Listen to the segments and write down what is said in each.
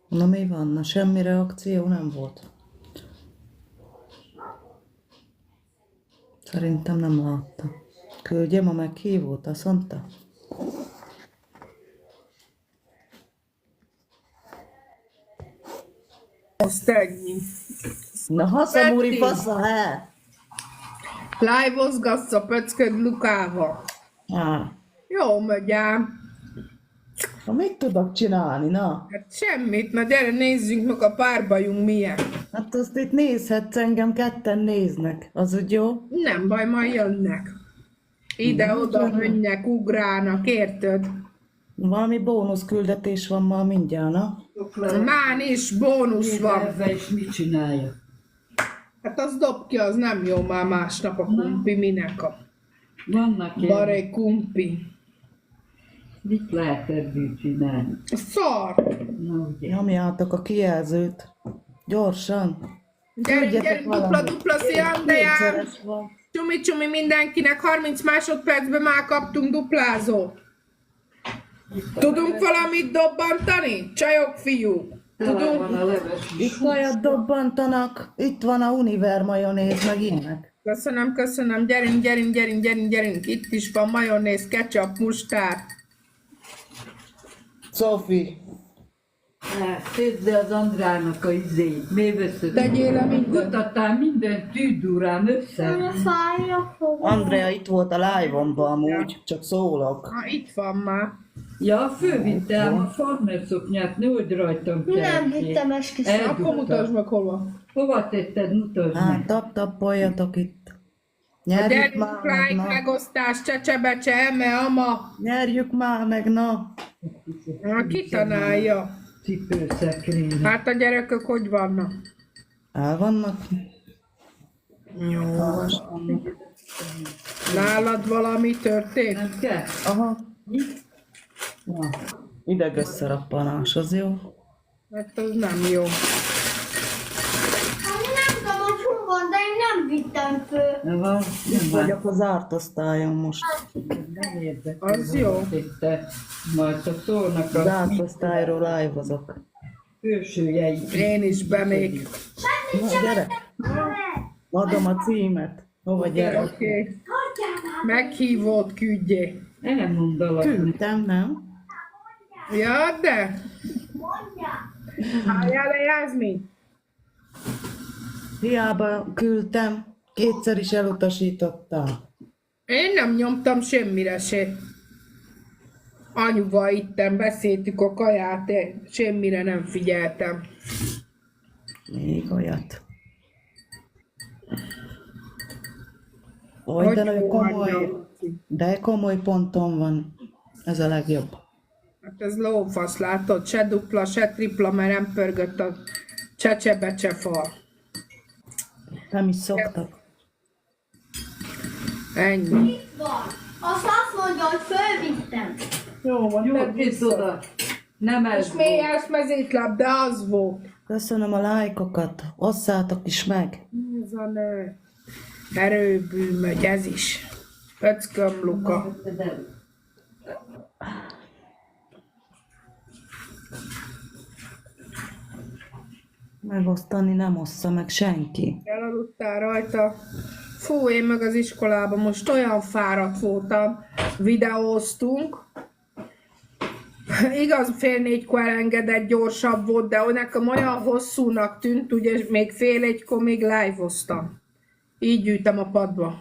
Na mi van? Na semmi reakció nem volt. Szerintem nem látta. Küldjem a meghívót, azt mondta. Azt ennyi. Na haszamúri Betty. fasza, he! Live-ozgatsz a pöcköd Lukával. Á, Jó, megy ám. na mit tudok csinálni, na? Hát semmit, na gyere nézzünk meg a párbajunk milyen. Hát azt itt nézhetsz, engem ketten néznek. Az úgy jó? Nem baj, majd jönnek. Ide-oda mennek, ugrálnak, érted? Valami bónusz küldetés van ma mindjárt, na? Már is bónusz van. Ezzel is mit csinálja? Hát az dob ki, az nem jó már másnap a kumpi, minek a Vannak ilyen, baré kumpi. mit lehet ebből csinálni? Szar! Na ugye. Nyomjátok a kijelzőt. Gyorsan. Gyere, Küldjetek dupla, valamit. dupla, szia, Andrea! Kétszeres van. Csumi mindenkinek, 30 másodpercben már kaptunk duplázót. Tudunk valamit dobbantani? Csajok, fiúk. Tele Tudunk? van a leves is. Itt olyat dobbantanak. Itt van a Univer majonéz, meg ilyenek. Köszönöm. Gyerünk. Itt is van majonéz, ketchup, mustár. Sophie. Szedd le az Andrának a izét. Mi veszed? Tegyél le mindent. Mutattál minden tűdúrám össze. Andrea itt volt a live-omban amúgy, csak szólok. Ha, itt van már. Ja, fölvittem a farmer szoknyát, nehogy rajtam kell. Nem vittem esküszöm. Akkor mutasd meg hova. Hova tetted, mutasd Hát meg. tap-tappoljatok itt. Nyerjük Gyerünk, már meg, like, na. megosztás, csecsebecse, eme, ama. Nyerjük már meg, na. Na, ki tanálja? Cipőszekrény. Hát a gyerekek hogy vannak? El vannak? Jó. Nálad valami történt? Nem kell? Aha. Na, Ideg összerappanás, az jó? Hát az nem jó. Hát nem tudom, hogy hol van, de én nem vittem föl. na van, nem van. Vagyok az zárt osztályon most. Nem érdekel. Az jó. Te majd a szólnak a Zárt osztályról live-ozok. fősőjeit. Én is bemék. Na, gyere. Adom a címet. Hova gyere? Oké. Meghívót küldjé. Elmondalak. Küldtem, nem? Ja, de. Álljál le, Jászmin. Hiába küldtem, kétszer is elutasítottam. Én nem nyomtam semmire se. Anyuval ittem, beszéltük a kaját, de semmire nem figyeltem. Még olyat. Oly, de Hogy nagyon jó komoly, anyja. de komoly ponton van. Ez a legjobb. Hát ez lófasz, látod? Se dupla, se tripla, mert nem pörgött a csecsebecse fal. Nem is szoktak. Ennyi. Itt van. Azt mondja, hogy fölvittem. Jó van, Jó, tedd vidd vissza. oda. Nem ez És mélyes mezétlap, de az volt. Köszönöm a lájkokat. Osszátok is meg. Ez a nő. Erőbű megy, ez is. Pöcköm Luka. Megosztani nem ossza meg senki. Elaludtál rajta. Fú, én meg az iskolában most olyan fáradt voltam. Videóztunk. Igaz, 3:30-kor elengedett, gyorsabb volt, de nekem olyan hosszúnak tűnt, ugye még 1:30-kor még live-oztam. Így gyűjtem a padba.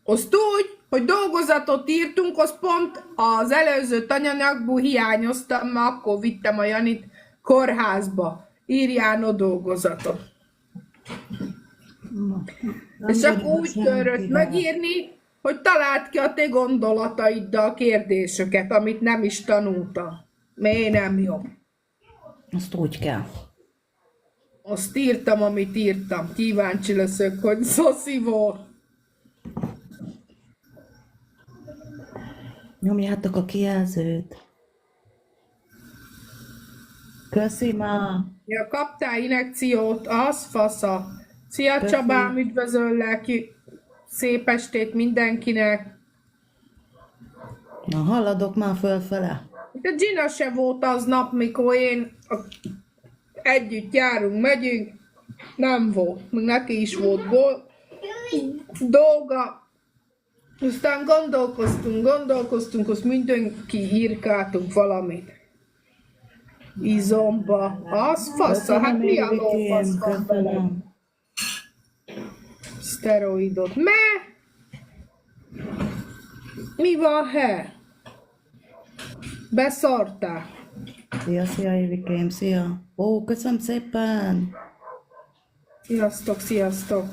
Azt úgy, hogy dolgozatot írtunk, az pont az előző tanyanyagból hiányoztam, mert akkor vittem a Janit kórházba. Írján a dolgozatot. És akkor úgy törött megírni, hogy találd ki a te gondolataiddal kérdéseket, amit nem is tanultam. Miért nem jó? Azt úgy kell. Azt írtam, amit írtam. Kíváncsi leszek, hogy szoszi volt. Nyomjátok a kijelzőt. Köszi már. Ja, kaptál injekciót, az fasza. Szia Köszi. Csabám, üdvözöllek, szép estét mindenkinek. Na, haladok már fölfele. De Gina se volt az nap, mikor én együtt járunk, megyünk, nem volt, meg neki is volt dolga. Aztán gondolkoztunk, azt mindenki írkáltunk valamit. Izomba. Az fassa, hát mi a lófasz van vele? Szteroidot. Mi van, he? Beszartál? Szia, Évikém, szia. Ó, köszönöm szépen. Sziasztok.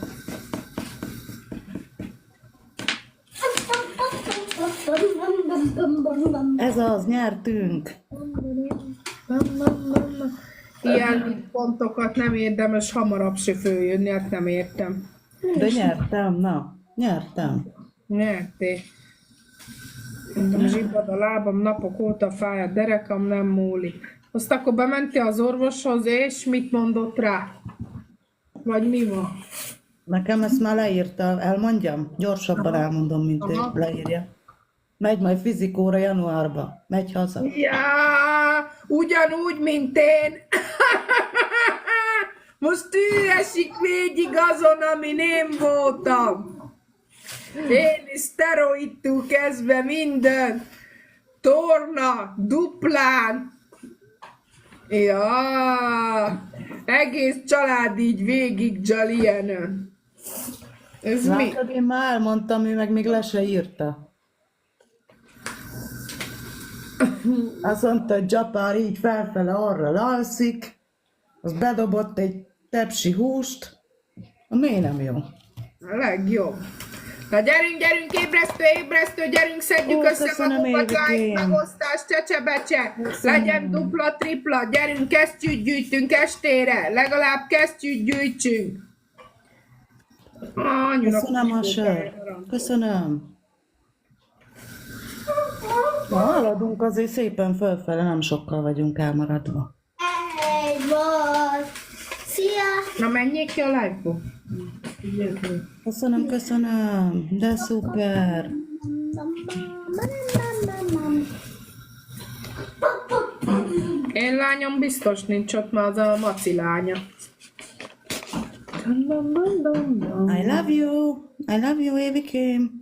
Ez az, nyertünk. Ilyen pontokat nem érdemes hamarabb se följönni, hát nem értem. De nyertem. Nyertél. Mondom, zsibbad a lábam, napok óta fáj a derekam, nem múlik. Azt akkor bementél az orvoshoz, és mit mondott rá? Vagy mi van? Nekem ezt már leírta, elmondjam? Gyorsabban elmondom, mint ő leírja. Megy majd fizikóra januárba. Megy haza. Ja, ugyanúgy, mint én. Most ő esik végig azon, amin én voltam. Én is szteroidtól kezdve minden. Torna, duplán. Ja, egész család így végig Jalienön. Ez mi? Látod, én már elmondtam, ő meg még le se írta. Azt mondta, hogy Japár így felfele arra alszik, az bedobott egy tepsi húst, miért nem jó? A legjobb. Na gyerünk, ébresztő, gyerünk, szedjük össze köszönöm, magunkat, Évikém. like, megosztás, csecsebecse, legyen dupla, tripla, gyerünk, kesztyűt gyűjtünk estére, legalább kesztyűt gyűjtsünk. Köszönöm a sör. Köszönöm. Na, haladunk azért szépen fölfele, nem sokkal vagyunk elmaradva. Egy volt. Szia! Na menjék ki a live-ból. Köszönöm, de szuper. Én lányom biztos nincs ott, már az a Maci lánya. I love you, Évikém.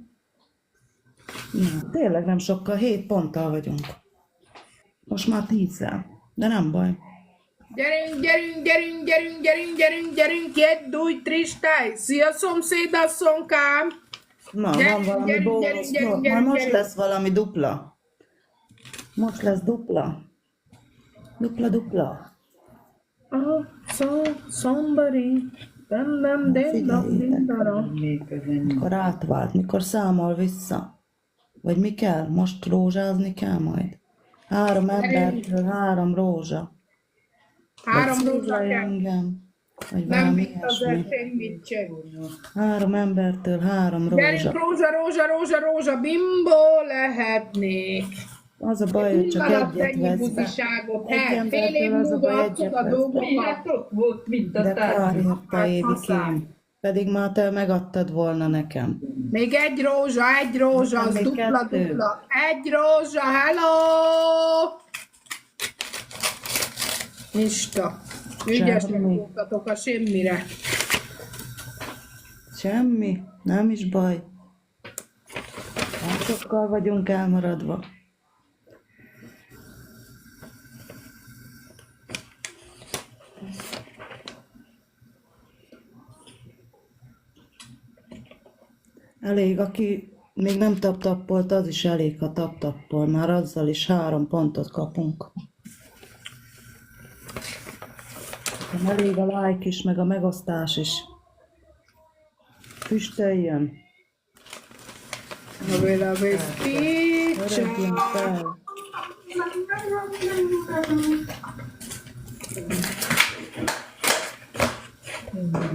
Na, tényleg nem sokkal, 7 ponttal vagyunk. Most már 10-szel, de nem baj. Gyerünk, jedúj, tristáj! Szia, szomszédasszonykám! Na, Gyerünk, van valami gyerünk, bónusz, gyerünk, majd gyerünk, most gyerünk. lesz valami dupla. Most lesz dupla. Dupla. Aha, somebody. Mikor átvált, mikor számol vissza. Vagy mi kell? Most rózsázni kell majd. 3 embertől 3 rózsa. 3 Vagy rózsa szívlelj kell. engem. Vagy Nem valami vitt azért ilyesmi. semmit sem. 3 embertől 3 Gyerünk, rózsa. rózsa, bimbó lehetnék. Az a baj, hogy csak Maradt egyet ennyi vesz be. buziságot. Egy Fél év embertől az a múlva baj, adtuk egyet a vesz be. dolgokat. Ott volt, mint a De kár tárgy. érte, Évikém. Pedig már te megadtad volna nekem. Még egy rózsa, az még dupla. 2. Egy rózsa, hello! Ista. Ügyesek Semmi. voltatok a semmire. Semmi, nem is baj. Nem sokkal vagyunk elmaradva. Elég, aki még nem taptapolt, az is elég, ha taptappol. Már azzal is 3 pontot kapunk. Elég a like is, meg a megosztás is. Füstöljön. Love speech. Örögjön fel.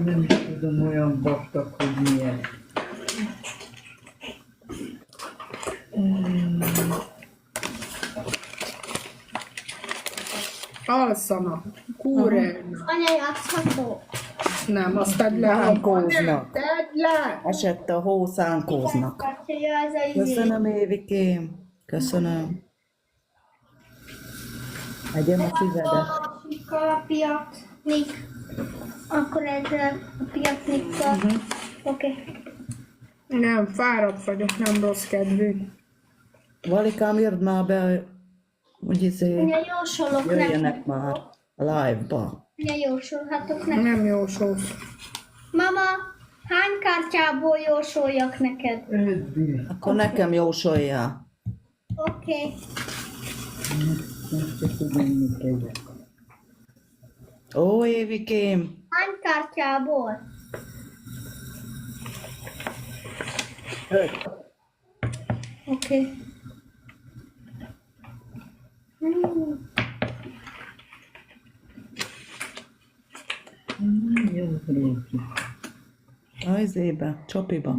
Nem is tudom, olyan vastag, hogy milyen. Alszanak. Kúrelna. Anya játszható. Nem, azt tedd le. Szánkóznak. Tedd le. Esett a hó, szánkóznak. Kapcsolja az a izé. Köszönöm, Évikém. Köszönöm. Egyem a szívedet. a piacnik. Akkor ezzel a piacnikkal. Oké. Nem, fáradt vagyok, nem rossz kedvű. Valikám, írd már be, hogy Ugye jósolok jöjjenek nektek. már a live-ba. Ugye jósolhatok nektek. Nem jósolsz. Mama, hány kártyából jósoljak neked? Ötből. Akkor nekem jósoljál. Oké. Most csak tudom, mit kezdek. Ó, Évikém, Hány kártyából? 5. Oké. Jó, Réki. a izébe, csopiba.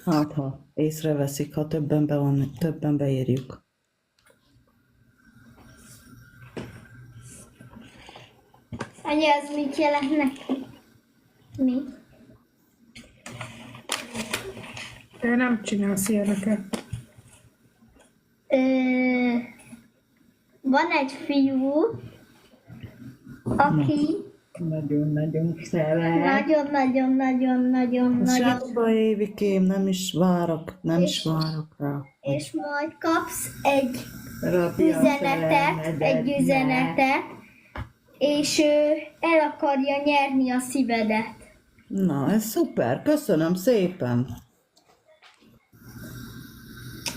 Hát, ha észreveszik, ha többen beírjuk. Anya, ez mit jelent neki? Mi? Te nem csinálsz ilyeneket. Van egy fiú, aki Nagyon-nagyon szeret. nagyon, Semmi baj, Évikém, nem is várok rá. és majd kapsz egy Rabja üzenetet, és ő el akarja nyerni a szívedet. Na, ez szuper, köszönöm szépen.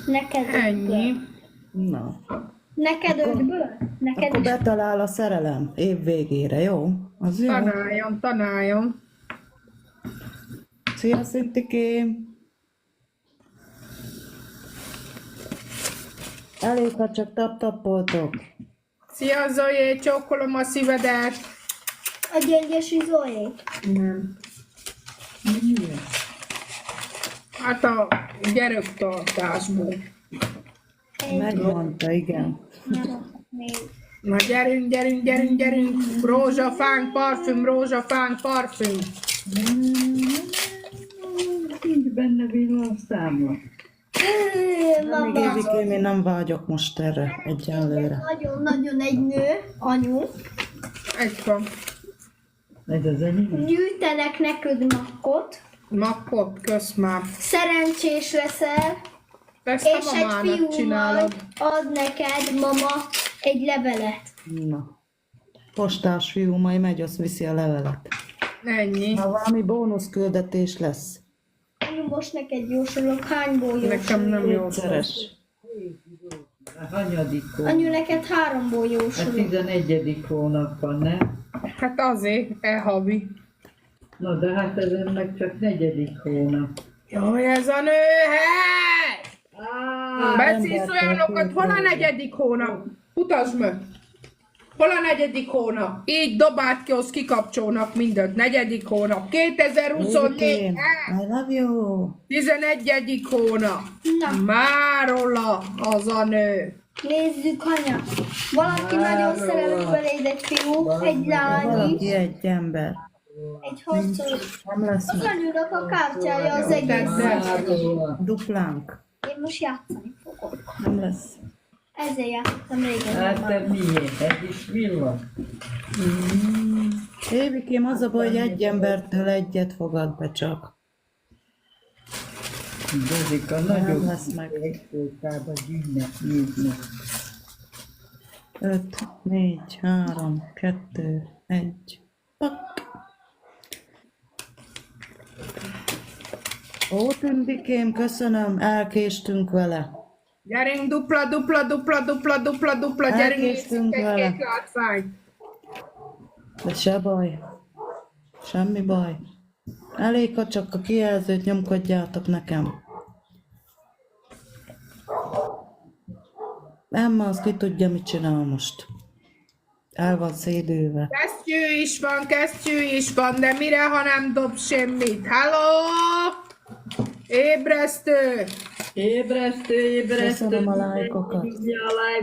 Neked Ennyi. ötből. Na, Neked ötből? Neked akkor is. betalál a szerelem év végére, jó? Az jó. Tanáljon. Szia, Szintikém! Elég, ha csak tap-tapoltok. Szia Zoé, csókolom a szívedet. A gyöngyösi Zoé. Nem. Hát a gyerektartásból. Megmondta, igen. Még. Na gyerünk. Rózsafánk, parfüm. Nincs benne villanyszámla. Még Mama, Évikém, én nem vágyok most erre egyenlőre. nagyon egy nő, anyu, Egy van. Ez az enyém. gyűjtenek neked makkot, Makkot, kösz már. szerencsés leszel, Ezt és a egy mamának fiú csinálod. majd ad neked, mama, egy levelet. Na. Postás fiú majd megy, azt viszi a levelet. Ennyi. Ha valami bónuszküldetés lesz. Anyu, most neked jósolok, hányból Nekem jósolok? nem jó. Szeres. A hanyadik hónap? Anyu, neked 3-ból A jósolok. 11. hónapban, nem? Hát azért, havi. Na, de hát ezen meg csak 4. hónap. Jaj, ez a nő, hely! Beszélsz olyanokat, hol a 4. hónap? Utasd meg! Hol a 4. hónap? Így dobáld ki, azt kikapcsolnak mindent. 4. hónap. 2024. Évikém, I love you. 11. hónap. Na. Márola az a nő. Nézzük, anya. Valaki nagyon szerelmes beléd, egy fiú, egy lány Valaki is, egy ember. egy harcos. Nem lesz Az meg. anyunak a kártyája az egész. Márola. Duplánk. Én most játszani fogok. Nem lesz. Ezzel játszottam régen. Hát te miért? Ez is villany. Évikém, az a baj, hogy egy embertől egyet fogad be csak. Dozika, nagyobb lesz meg. egyfolytában gyűjnek, néznek. 5, 4, 3, 2, 1. Pak! Ó, Tündikém, köszönöm, elkéstünk vele. Gyerünk, dupla. Gyerünk, Elkésztünk nézzük vele. egy-két látványt. De se baj. Semmi baj. Elég, ha csak a kijelzőt nyomkodjátok nekem. Emma, az ki tudja, mit csinál most. El van szédülve. Kesztyű is van, de mire, ha nem dob semmit? Halló? Ébresztő! Ébresztő, Köszönöm a lájkokat. a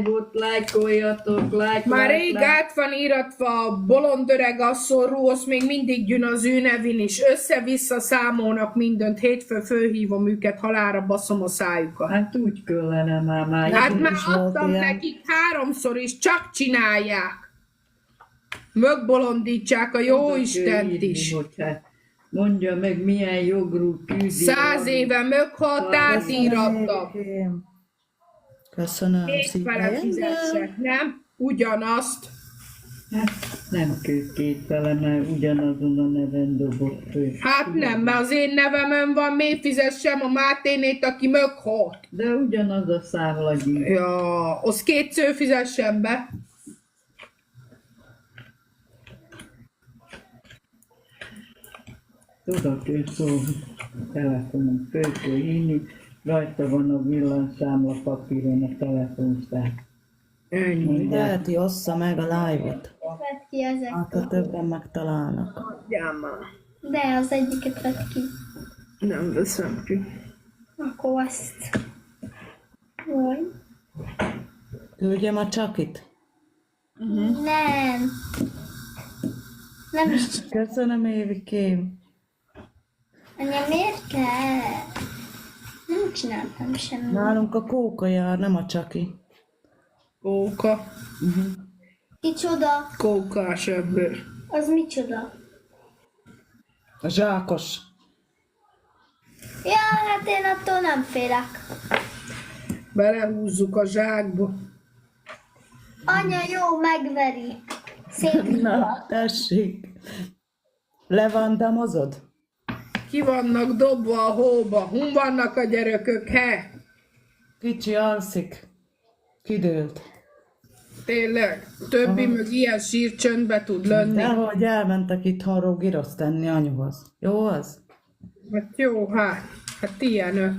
live-ot, lájkoljatok, Már rég át van íratva a bolond öreg asszorú, azt még mindig jön az ő nevén is. Össze-vissza számolnak mindent, hétfő fölhívom őket, halálra baszom a szájukat. Hát úgy kellene már. Hát Nekünk már is volt adtam ilyen. nekik 3-szor is, csak csinálják. Mögbolondítsák a jó Istent is. Mondja meg, milyen jogrú tűzi. 100 éve möghalt, átírattam. Köszönöm Még vele szépen. fizessek, nem? Ugyanazt. Hát, nem kell két vele, mert ugyanazon a neven dobott föl. Hát nem, mert az én nevemön van, miért fizessem a Máténét, aki möghalt? De ugyanaz a számlagyű. Ja, az 2 fizessen be. Tudok, ő szól, telefonon föl kell hívni, rajta van a villanszámla papíron a telefonszám. Ennyi. Teheti, ossza meg a live-ot. Vedd ki ezek. Hát a többen megtalálnak. Adjál már. De az egyiket vedd ki. Nem veszem ki. Akkor azt. Vagy. Küldjem a csakit. Nem. Nem is. Köszönöm, Évikém. Anya, miért kell? Nem csináltam semmit. Nálunk a kóka jár, nem a csaki. Kóka. Kicsoda? Kókás ember. Az micsoda? A zsákos. Ja, hát én attól nem félek. Belehúzzuk a zsákba. Anya jó, megveri. Szép. Na, tessék. Levandamozod? Ki vannak dobva a hóba? Hun vannak a gyerekök, he? Kicsi alszik. Kidőlt. Tényleg? Többi meg ilyen sírcsöndbe tud lenni. Dehogy elmentek itthonról giroszt tenni anyuhoz. Jó az? Hát jó, hát ilyenök.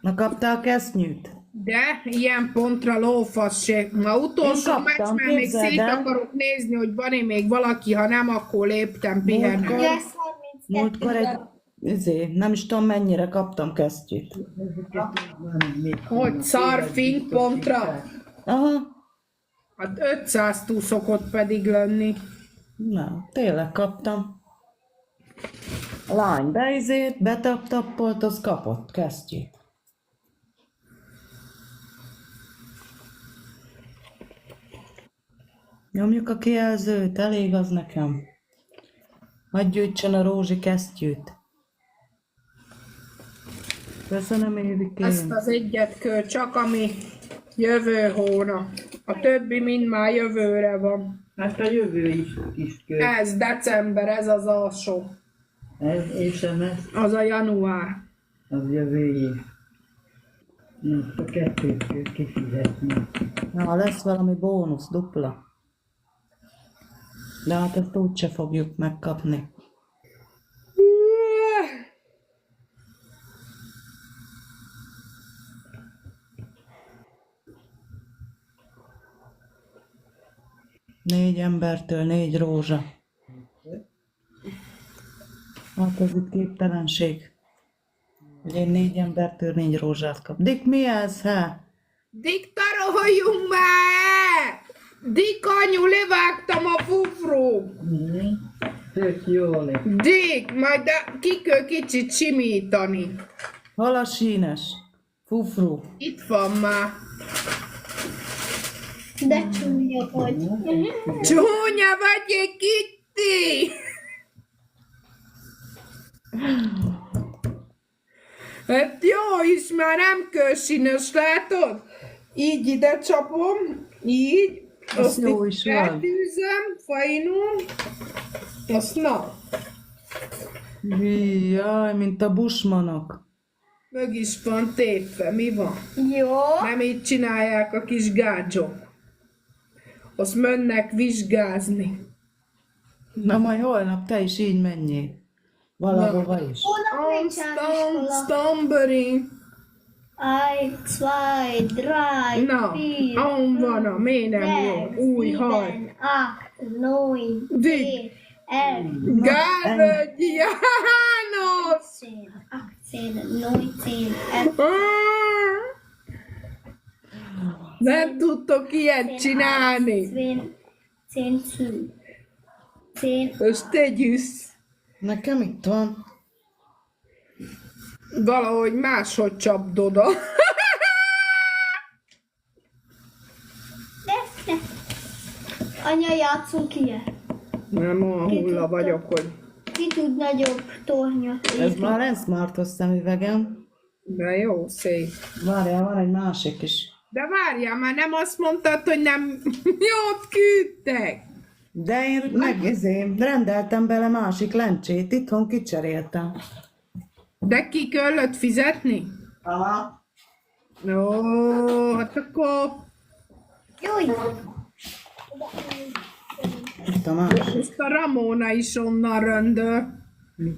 Na kaptál kesztyűt? De ilyen pontra lófasség. Ma utolsó Én kaptam, meccs, mert még képzeld szét el. akarok nézni, hogy van-e még valaki, ha nem, akkor léptem pihenni. Múltkor- Lesz 32. Múltkor nem is tudom mennyire kaptam kesztyűt. Hogy szarfink pontra? Aha. Hát 500 túl szokott pedig lenni. Na, tényleg kaptam. A lány betappolt, az kapott kesztyűt. Nyomjuk a kijelzőt, elég az nekem. Hadd gyűjtsön a Rózsi kesztyűt. Köszönöm, Évikém. Ezt az egyet kör, csak ami jövő hónap. A többi mind már jövőre van. Hát a jövő is kör. Ez december, ez az alsó. Ez és ez Az a január. az jövő év. Na, a kettőt kell kifizetni. Na, lesz valami bónusz, dupla. De hát ezt úgyse fogjuk megkapni. Négy embertől 4 rózsa. Hát ez itt képtelenség. Hogy én 4 embertől 4 rózsát kap. Dick, mi ez, hát? Diktaroljunk már! Dik anyu, levágtam a fufrú! Tök jó lesz. Dik, majd ki kell kicsit simítani. Hol a sínes? Fufru. Itt van már. De csúnya vagy. Csúnya vagy egy Kitti! Hát jó is, már nem kell sínes, látod? Így ide csapom, így. Az Azt jó itt is van. eltűzöm, fajnul. Azt na, Jaj, mint a busmanok. meg is van tépve, mi van? Jó. Nem így csinálják a kis gácsok. Azt mennek vizsgázni. Na majd holnap te is így menjél. Valahova is. Hónap nincsen iskola. Stamberin. 1, 2, 3, Na, 4, ahon van a miért nem jó? Új haj. 7, 8, 9, Dik. 10, 11, Gálvölgyi János! 17, 18, 10, 9, 10, 11, Nem tudtok ilyet csinálni. 10, 10, 10, Most tegyüsz. Nekem itt van. Valahogy máshogy csapd oda. de. Anya, játszunk ilyen. Nem olyan hulla vagyok, hogy... Ki tud nagyobb tornyot Ez építeni? már egy smartos szemüvegem. De jó, szép. Várjál, van egy másik is. De várjál, már nem azt mondtad, hogy nem jót küldtek. De én rendeltem bele másik lencsét, itthon kicseréltem. De ki kellett fizetni? Aha. Ó, hát akkor Júj! Itt a másik. ezt a Ramona is onnan röndöl.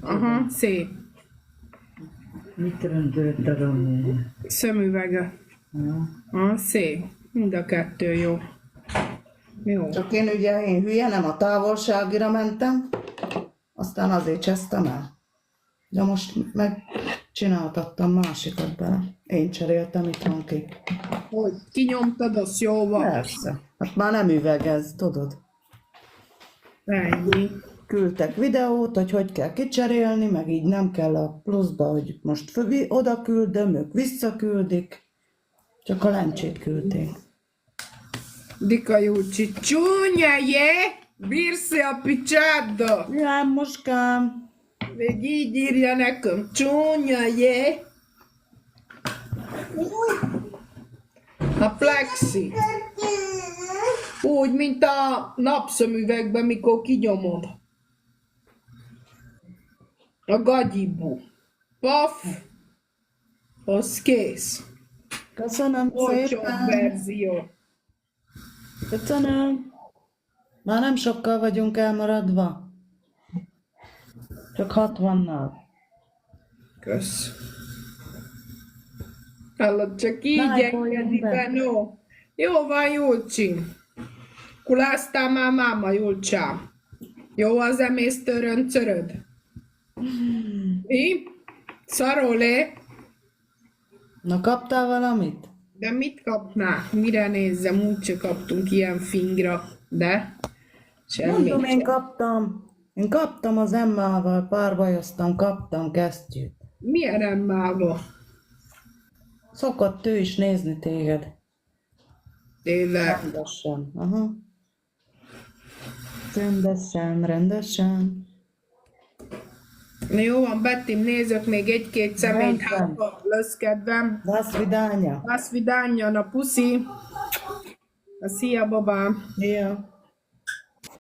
Aha, szép. Mit rendelt a Ramona? Szemüvege. Ja. Aha, szép. Mind a kettő jó. Jó. Csak én ugye, én hülye, nem a távolságira mentem, aztán azért csesztem el. De most megcsináltattam másikat bele. Én cseréltem itthon ki. Hogy kinyomtad, az jó van. Persze. Hát már nem üvegez, tudod. Ennyi. Küldtek videót, hogy kell kicserélni, meg így nem kell a pluszba, hogy most oda küldöm, ők visszaküldik. Csak a lencsét küldték. Dika Júcsi, csúnya je, bírsz a picsáda. Ja, moskám. Még így írja nekem, csúnya je. A plexi. Úgy, mint a napszemüvegben, mikor kinyomod. A gagyibu. Paf. Az kész. Köszönöm Olcsóbb szépen. verzió. Köszönöm. Már nem sokkal vagyunk elmaradva. Csak 60-nal. Kösz. Hallod, csak így Lájkoljon engedi be. be, no. Jó van, Júlcsi. Kuláztál már, máma, Júlcsám. Jó az emésztőröncöröd? Mi? Szarolé? Na, kaptál valamit? De mit kapnál? Mire nézzem? Úgyse kaptunk ilyen fingra. De? Semmi. Mondom, én kaptam az Emmával, párbajoztam, kaptam kesztyűt. Milyen emmába? Szokott ő is nézni téged. Tényleg. Rendesen. Aha. Rendesen. Na jó van, Bettim, nézök még egy-két személyt, Rendben. hát lesz kedvem. That's vidánya. Azt vidányan a puszi. Szia, babám. Ja.